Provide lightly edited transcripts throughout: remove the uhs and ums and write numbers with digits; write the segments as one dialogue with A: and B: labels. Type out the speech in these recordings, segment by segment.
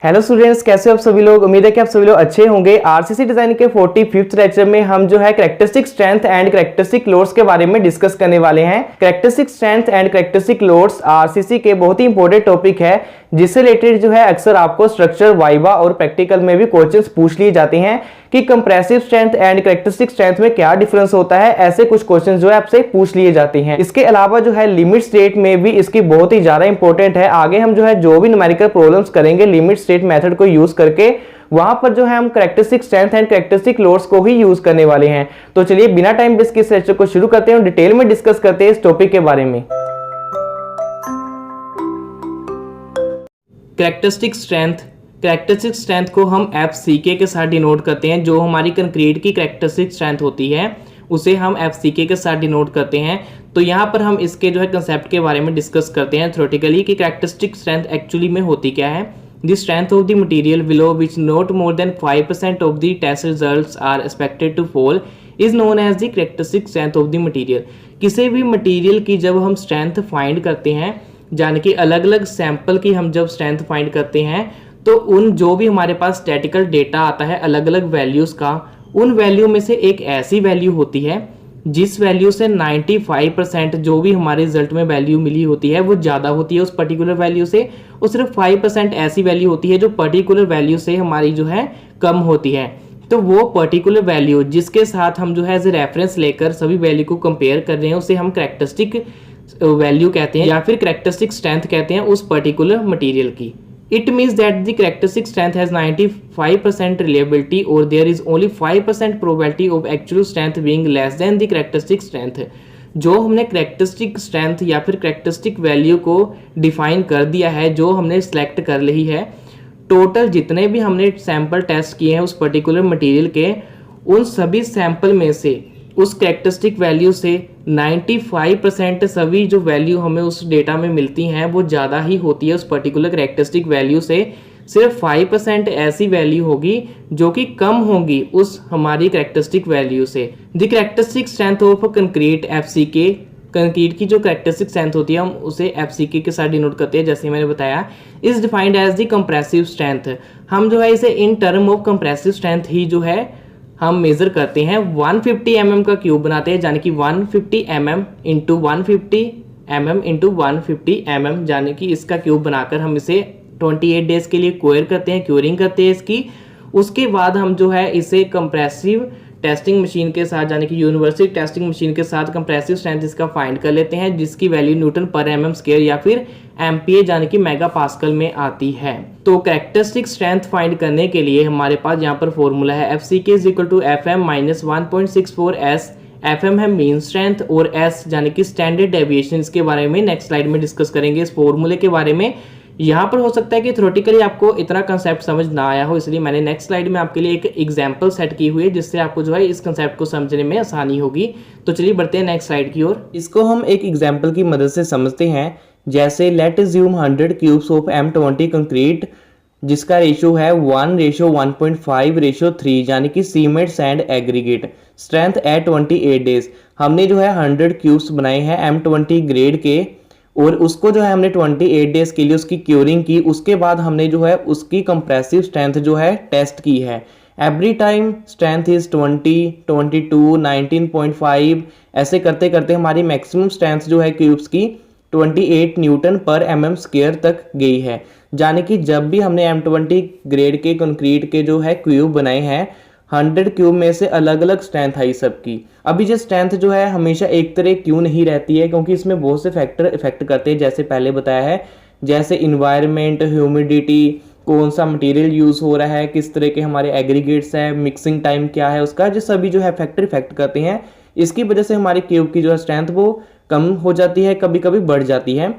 A: Hello students, कैसे हो आप सभी लोग। उम्मीद है कि आप सभी लोग अच्छे होंगे। आरसीसी डिजाइन के 45th लेक्चर में हम जो है characteristic strength and characteristic loads के बारे में डिस्कस करने वाले हैं। Characteristic strength and characteristic loads RCC के बहुत ही इंपॉर्टेंट टॉपिक है, जिससे रिलेटेड जो है अक्सर आपको स्ट्रक्चर, वाइवा और प्रैक्टिकल में भी क्वेश्चंस पूछ लिए जाते हैं कि compressive strength and characteristic strength में क्या डिफरेंस होता है। ऐसे कुछ क्वेश्चंस जो है आपसे पूछ लिए जाते हैं। इसके अलावा जो है लिमिट स्टेट में भी इसकी बहुत ही ज्यादा इंपॉर्टेंट है। आगे हम जो है जो भी न्यूमेरिकल प्रॉब्लम्स करेंगे लिमिट स्टेट मेथड को यूज करके, वहां पर जो है हम characteristic strength and characteristic loads को ही यूज करने वाले हैं। तो चलिए बिना टाइम वेस्ट किए इस लेक्चर को शुरू करते हैं और डिटेल में डिस्कस करते हैं इस टॉपिक के बारे में। कैरेक्टरिस्टिक स्ट्रेंथ को हम FCK के साथ डिनोट करते हैं। जो हमारी कंक्रीट की कैरेक्टरिस्टिक स्ट्रेंथ होती है उसे हम FCK के साथ डिनोट करते हैं। तो यहाँ पर हम इसके जो है कंसेप्ट के बारे में डिस्कस करते हैं थ्योरेटिकली कि कैरेक्टरिस्टिक स्ट्रेंथ एक्चुअली में होती क्या है। The strength of the material below which not more than 5% of the test results are expected to fall is known as the characteristic strength of the material. किसी भी material की जब हम strength find करते हैं, यानी कि अलग अलग सैंपल की हम जब स्ट्रेंथ फाइंड करते हैं, तो उन जो भी हमारे पास स्टैटिकल डेटा आता है अलग अलग वैल्यूज का, उन वैल्यू में से एक ऐसी वैल्यू होती है जिस वैल्यू से 95% जो भी हमारे रिजल्ट में वैल्यू मिली होती है वो ज़्यादा होती है उस पर्टिकुलर वैल्यू से, और सिर्फ 5% ऐसी वैल्यू होती है जो पर्टिकुलर वैल्यू से हमारी जो है कम होती है। तो वो पर्टिकुलर वैल्यू जिसके साथ हम जो है एज ए रेफरेंस लेकर सभी वैल्यू को कंपेयर कर रहे हैं उसे हम कैरेक्टरिस्टिक वैल्यू कहते हैं या फिर कैरेक्टरिस्टिक स्ट्रेंथ कहते हैं उस पर्टिकुलर मटेरियल की। It means that the characteristic strength has 95% reliability or there is only 5% probability of actual strength being less than the characteristic strength। जो हमने कैरेक्टरिस्टिक स्ट्रेंथ या फिर कैरेक्टरिस्टिक वैल्यू को डिफाइन कर दिया है, जो हमने सिलेक्ट कर ली है, टोटल जितने भी हमने सैंपल टेस्ट किए हैं उस पर्टिकुलर मटेरियल के, उन सभी सैंपल में से उस कैरेक्टरिस्टिक वैल्यू से 95% सभी जो वैल्यू हमें उस डेटा में मिलती हैं वो ज़्यादा ही होती है उस पर्टिकुलर कैरेक्टरिस्टिक वैल्यू से। सिर्फ 5% ऐसी वैल्यू होगी जो कि कम होगी उस हमारी कैरेक्टरिस्टिक वैल्यू से। The characteristic strength of concrete FCK, concrete की जो कैरेक्टरिस्टिक स्ट्रेंथ होती है हम उसे FCK के साथ डिनोट करते हैं, जैसे मैंने बताया। Is defined as the compressive strength. हम जो है इसे in term of compressive strength ही जो है हम मेजर करते हैं। 150 mm का क्यूब बनाते हैं, यानी कि 150 mm into 150 mm into 150 mm, यानी कि इसका क्यूब बनाकर हम इसे 28 डेज के लिए क्योर करते हैं, क्योरिंग करते हैं इसकी। उसके बाद हम जो है इसे कंप्रेसिव टेस्टिंग मशीन के साथ, यानी कि यूनिवर्सल टेस्टिंग मशीन के साथ कंप्रेसिव स्ट्रेंथ इसका फाइंड कर लेते हैं, जिसकी वैल्यू न्यूटन पर mm स्क्वायर या फिर MPa यानी कि मेगा पास्कल में आती है। तो कैरेक्टरिस्टिक स्ट्रेंथ फाइंड करने के लिए हमारे पास यहाँ पर फॉर्मूला है FCK is equal to FM minus 1.64 S। FM है मीन स्ट्रेंथ और S यानी कि स्टैंडर्ड डेविएशन। इसके बारे में नेक्स्ट स्लाइड में डिस्कस करेंगे इस फॉर्मूले के बारे में। यहाँ पर हो सकता है कि थ्योरेटिकली आपको इतना कंसेप्ट समझ ना आया हो, इसलिए मैंने नेक्स्ट स्लाइड में आपके लिए एक एग्जांपल सेट की हुई है जिससे आपको जो है इस कंसेप्ट को समझने में आसानी होगी। तो चलिए बढ़ते हैं नेक्स्ट स्लाइड की ओर। इसको हम एक एग्जांपल की मदद से समझते हैं। जैसे late assume 100 cubes of M20 concrete जिसका रेशियो है 1:1.5:3, यानी कि cement sand aggregate. Strength eight 28 days. हमने जो है 100 क्यूब्स बनाए हैं M20 ग्रेड के, और उसको जो है हमने 28 डेज के लिए उसकी क्योरिंग की। उसके बाद हमने जो है उसकी कंप्रेसिव स्ट्रेंथ जो है टेस्ट की है। एवरी टाइम स्ट्रेंथ इज 20, 22, 19.5, ऐसे करते करते हमारी मैक्सिमम स्ट्रेंथ जो है क्यूब्स की 28 न्यूटन पर mm स्क्वायर तक गई है। यानी कि जब भी हमने M20 ग्रेड के कंक्रीट के जो है क्यूब बनाए हैं, 100 क्यूब में से अलग अलग स्ट्रेंथ आई सबकी। अभी जो स्ट्रेंथ जो है हमेशा एक तरह क्यों नहीं रहती है, क्योंकि इसमें बहुत से फैक्टर इफेक्ट करते हैं, जैसे पहले बताया है, जैसे इन्वायरमेंट, ह्यूमिडिटी, कौन सा मटेरियल यूज़ हो रहा है, किस तरह के हमारे एग्रीगेट्स है, मिक्सिंग टाइम क्या है उसका, जो सभी जो है फैक्टर इफेक्ट करते हैं। इसकी वजह से हमारे क्यूब की जो है स्ट्रेंथ वो कम हो जाती है, कभी कभी बढ़ जाती है।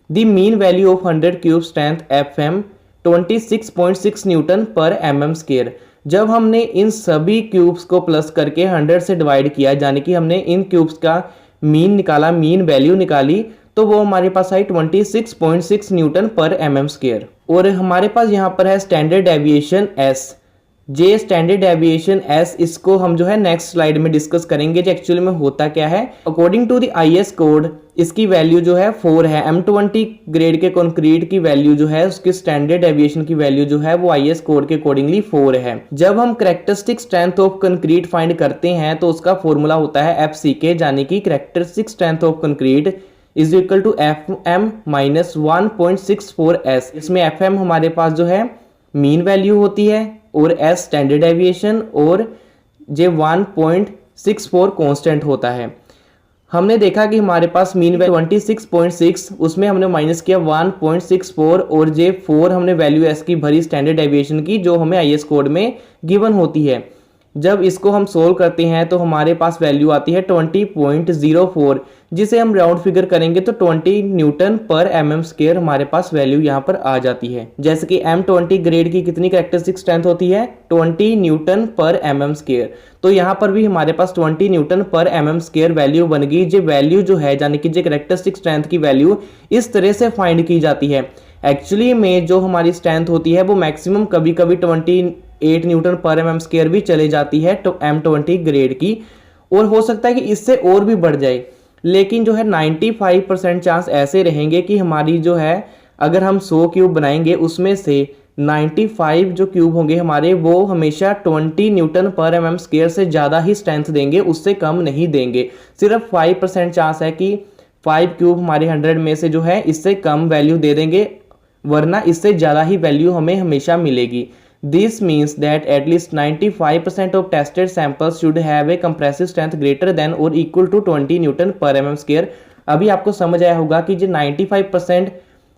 A: The mean value of 100 cube strength FM 26.6 Newton पर mm स्क्वायर। जब हमने इन सभी क्यूब्स को प्लस करके 100 से डिवाइड किया, यानी कि हमने इन क्यूब्स का मीन निकाला, मीन वैल्यू निकाली, तो वो हमारे पास आई 26.6 न्यूटन पर mm स्क्वायर। और हमारे पास यहाँ पर है स्टैंडर्ड डेविएशन S। जे स्टैंडर्ड डेविएशन एस, इसको हम जो है नेक्स्ट स्लाइड में डिस्कस करेंगे जो एक्चुअली में होता क्या है। According to the IS code इसकी वैल्यू जो है 4 है। M20 ग्रेड के कंक्रीट की वैल्यू जो है उसकी स्टैंडर्ड डेविएशन की वैल्यू जो है वो आईएस कोड के अकॉर्डिंगली 4 है। जब हम characteristic strength of concrete find करते हैं तो उसका फॉर्मूला होता है FCK, यानी कि characteristic strength of concrete is equal to FM minus 1.64S। इसमें FM हमारे पास जो है मीन वैल्यू होती है और S स्टैंडर्ड डेविएशन और J 1.64 कांस्टेंट होता है। हमने देखा कि हमारे पास मीन वैल्यू 26.6, उसमें हमने माइनस किया 1.64 और J4 हमने वैल्यू S की भरी स्टैंडर्ड डेविएशन की जो हमें IS कोड में गिवन होती है। जब इसको हम सोल्व करते हैं तो हमारे पास वैल्यू आती है 20.04, जिसे हम राउंड फिगर करेंगे तो 20 न्यूटन पर mm² हमारे पास वैल्यू यहाँ पर आ जाती है। जैसे कि M20 ग्रेड की कितनी कैरेक्टरिस्टिक स्ट्रेंथ होती है 20 न्यूटन पर mm², तो यहाँ पर भी हमारे पास 20 न्यूटन पर mm² वैल्यू बन गई। जो वैल्यू जो है यानी कि जो कैरेक्टरिस्टिक स्ट्रेंथ की वैल्यू इस तरह से फाइंड की जाती है। एक्चुअली में जो हमारी स्ट्रेंथ होती है वो मैक्सिमम कभी कभी 28 न्यूटन पर mm² भी चले जाती है तो M20 ग्रेड की, और हो सकता है कि इससे और भी बढ़ जाए, लेकिन जो है 95% चांस ऐसे रहेंगे कि हमारी जो है अगर हम 100 क्यूब बनाएंगे उसमें से 95 जो क्यूब होंगे हमारे वो हमेशा 20 न्यूटन पर mm² से ज़्यादा ही स्ट्रेंथ देंगे, उससे कम नहीं देंगे। सिर्फ 5% चांस है कि 5 क्यूब हमारे 100 में से जो है इससे कम वैल्यू दे देंगे, वरना इससे ज़्यादा ही वैल्यू हमें हमेशा मिलेगी। This means that at least 95% of tested samples should have a compressive strength greater than or equal to 20 Newton पर mm²। अभी आपको समझ आया होगा कि जो 95%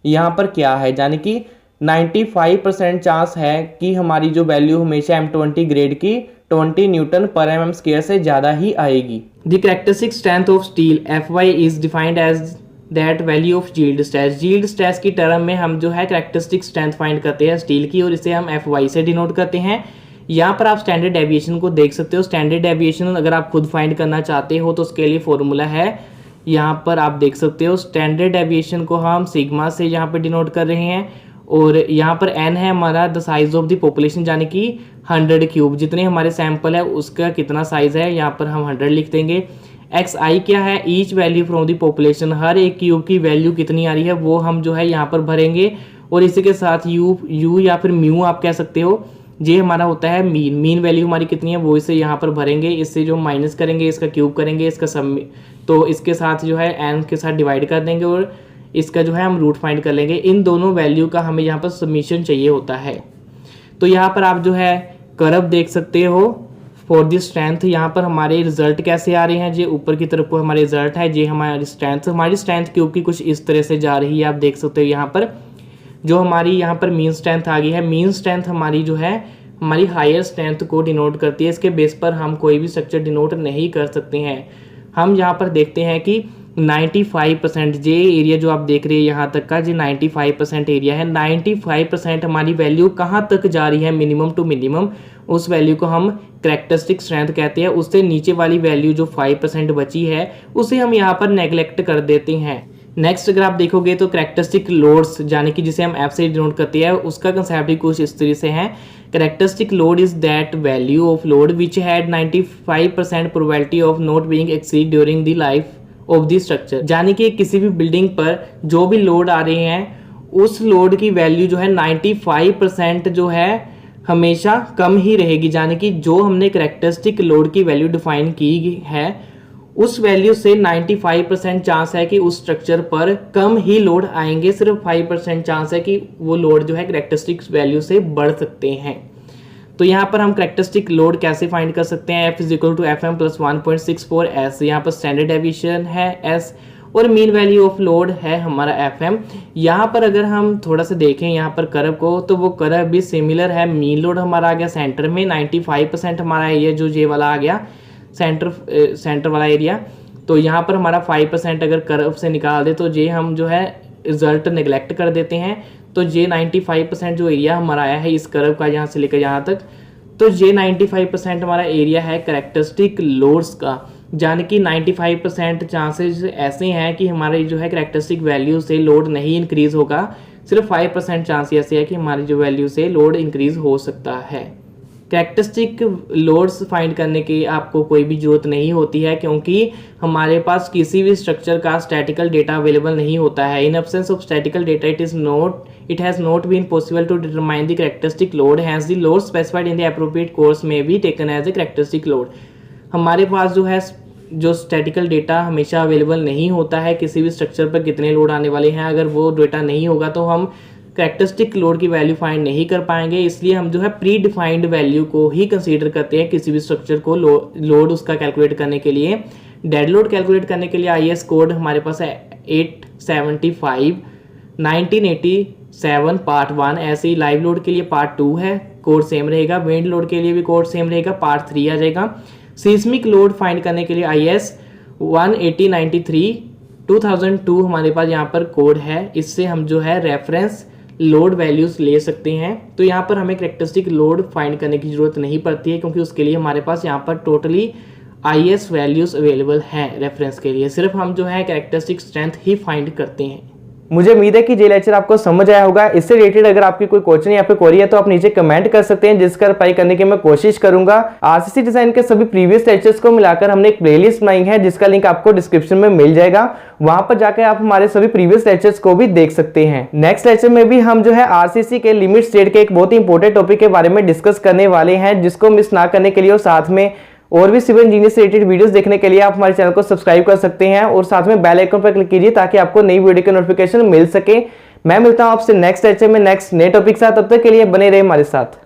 A: यहाँ पर क्या है, यानी कि 95% चांस है कि हमारी जो वैल्यू हमेशा M20 ग्रेड की 20 न्यूटन पर mm² से ज़्यादा ही आएगी। The characteristic strength of steel Fy is defined as that value of yield stress. Yield stress की टर्म में हम जो है कैरेक्टरिस्टिक स्ट्रेंथ फाइंड करते हैं स्टील की, और इसे हम Fy से डिनोट करते हैं। यहाँ पर आप स्टैंडर्ड डेविएशन को देख सकते हो। स्टैंडर्ड डेविएशन अगर आप खुद फाइंड करना चाहते हो तो उसके लिए फॉर्मूला है, यहाँ पर आप देख सकते हो। स्टैंडर्ड डेविएशन को हम सिग्मा से यहाँ पर डिनोट कर रहे हैं, और यहाँ पर n है हमारा the size of the population, यानी कि 100 क्यूब, जितने हमारे सैंपल है उसका कितना साइज है, यहाँ पर हम 100 लिख देंगे। xi क्या है, each value from the population, हर एक क्यूब की वैल्यू कितनी आ रही है वो हम जो है यहाँ पर भरेंगे, और इसी के साथ u या फिर म्यू आप कह सकते हो, ये हमारा होता है मीन वैल्यू हमारी कितनी है वो इसे यहाँ पर भरेंगे। इससे जो माइनस करेंगे इसका क्यूब करेंगे, इसका सम, तो इसके साथ जो है n के साथ डिवाइड कर देंगे और इसका जो है हम रूट फाइंड कर लेंगे। इन दोनों वैल्यू का हमें यहाँ पर समीशन चाहिए होता है। तो यहाँ पर आप जो है कर्व देख सकते हो फॉर दी स्ट्रेंथ। यहाँ पर हमारे रिजल्ट कैसे आ रहे हैं, ये ऊपर की तरफ को हमारे रिजल्ट है, ये हमारी स्ट्रेंथ क्योंकि कुछ इस तरह से जा रही है। आप देख सकते हो यहाँ पर जो हमारी यहाँ पर मीन स्ट्रेंथ आ गई है। मीन स्ट्रेंथ हमारी जो है हमारी हायर स्ट्रेंथ को डिनोट करती है। इसके बेस पर हम कोई भी स्ट्रक्चर डिनोट नहीं कर सकते हैं। हम यहाँ पर देखते हैं कि 95% जे एरिया जो आप देख रहे हैं यहाँ तक का, जो 95% एरिया है, 95% हमारी वैल्यू कहाँ तक जा रही है, मिनिमम टू मिनिमम, उस वैल्यू को हम कैरेक्टरिस्टिक स्ट्रेंथ कहते हैं। उससे नीचे वाली वैल्यू जो 5% बची है उसे हम यहाँ पर नेग्लेक्ट कर देते हैं। नेक्स्ट अगर आप देखोगे तो कैरेक्टरिस्टिक लोड्स, यानी कि जिसे हम एफ से डिनोट करते हैं, उसका कंसेप्ट भी कुछ इस तरह से है। Characteristic load is that value of load which had 95% probability of not being exceed during the life of the structure, यानी कि किसी भी बिल्डिंग पर जो भी लोड आ रहे हैं उस लोड की वैल्यू जो है 95% जो है हमेशा कम ही रहेगी, यानी कि जो हमने कैरेक्टरिस्टिक लोड की वैल्यू डिफाइन की है उस वैल्यू से 95% चांस है कि उस स्ट्रक्चर पर कम ही लोड आएंगे। सिर्फ 5% चांस है कि वो लोड जो है कैरेक्टरिस्टिक वैल्यू से बढ़ सकते हैं। तो यहाँ पर हम कैरेक्टरिस्टिक लोड कैसे फाइंड कर सकते हैं, F equal to FM plus 1.64 S। यहाँ पर स्टैंडर्ड डेविएशन है S और मीन वैल्यू ऑफ लोड है हमारा FM। यहाँ पर अगर हम थोड़ा सा देखें यहाँ पर कर्व को, तो वो कर्व भी सिमिलर है। मीन लोड हमारा आ गया सेंटर में, 95% हमारा ये जो जे वाला आ गया सेंटर वाला एरिया। तो यहाँ पर हमारा 5% अगर कर्व से निकाल दे तो जे हम जो है रिजल्ट नेग्लेक्ट कर देते हैं। तो जे 95% जो एरिया हमारा आया है इस कर्व का यहाँ से लेकर यहाँ तक, तो ये 95% हमारा एरिया है कैरेक्टरिस्टिक लोड्स का, यानी कि 95% चांसेस ऐसे हैं कि हमारे जो है कैरेक्टरिस्टिक वैल्यू से लोड नहीं इंक्रीज होगा। सिर्फ 5% चांस ऐसे है कि हमारी जो वैल्यू से लोड इंक्रीज हो सकता है। कैरेक्टरिस्टिक लोड्स फाइंड करने की आपको कोई भी ज़रूरत नहीं होती है, क्योंकि हमारे पास किसी भी स्ट्रक्चर का स्टैटिकल डेटा अवेलेबल नहीं होता है। In absence of statistical data it has not been possible to determine the characteristic load, hence the load specified in the appropriate course may be taken as a characteristic load। हमारे पास जो statistical data हमेशा available नहीं होता है, किसी भी structure पर कितने लोड आने वाले हैं, अगर वो डेटा नहीं होगा तो हम कैरेक्टरिस्टिक लोड की वैल्यू फाइंड नहीं कर पाएंगे। इसलिए हम प्री डिफाइंड वैल्यू को ही कंसीडर करते हैं किसी भी स्ट्रक्चर को लोड उसका कैलकुलेट करने के लिए। डेड लोड कैलकुलेट करने के लिए IS कोड हमारे पास है 875 1987 पार्ट 1। ऐसे ही लाइव लोड के लिए पार्ट 2 है, कोड सेम रहेगा। विंड लोड के लिए भी कोड सेम रहेगा, पार्ट 3 आ जाएगा। सीस्मिक लोड फाइंड करने के लिए IS 18093 2002 हमारे पास यहाँ पर कोड है। इससे हम रेफरेंस लोड वैल्यूज ले सकते हैं। तो यहाँ पर हमें कैरेक्टरिस्टिक लोड फाइंड करने की जरूरत नहीं पड़ती है, क्योंकि उसके लिए हमारे पास यहाँ पर टोटली IS वैल्यूज अवेलेबल हैं रेफरेंस के लिए। सिर्फ हम कैरेक्टरिस्टिक स्ट्रेंथ ही फाइंड करते हैं।
B: मुझे उम्मीद है कि ये लेक्चर आपको समझ आया होगा। इससे रिलेटेड अगर आपकी कोई क्वेश्चन या फिर क्वेरी है तो आप नीचे कमेंट कर सकते हैं, जिसका रिप्लाई करने की मैं कोशिश करूंगा। RCC डिजाइन के सभी प्रीवियस लेक्चर्स को मिलाकर हमने एक प्लेलिस्ट बनाई है, जिसका लिंक आपको डिस्क्रिप्शन में मिल जाएगा। वहां पर जाकर आप हमारे सभी प्रीवियस लेक्चर्स को भी देख सकते हैं। नेक्स्ट लेक्चर में भी हम RCC के लिमिट स्टेट के एक बहुत ही इंपॉर्टेंट टॉपिक के बारे में डिस्कस करने वाले हैं, जिसको मिस ना करने के लिए और साथ में और भी सिविल इंजीनियर से रिलेटेड वीडियोस देखने के लिए आप हमारे चैनल को सब्सक्राइब कर सकते हैं और साथ में बेल आइकन पर क्लिक कीजिए ताकि आपको नई वीडियो की नोटिफिकेशन मिल सके। मैं मिलता हूं आपसे नेक्स्ट लेक्चर में नेक्स्ट नए टॉपिक के साथ। तब तक के लिए बने रहे हमारे साथ।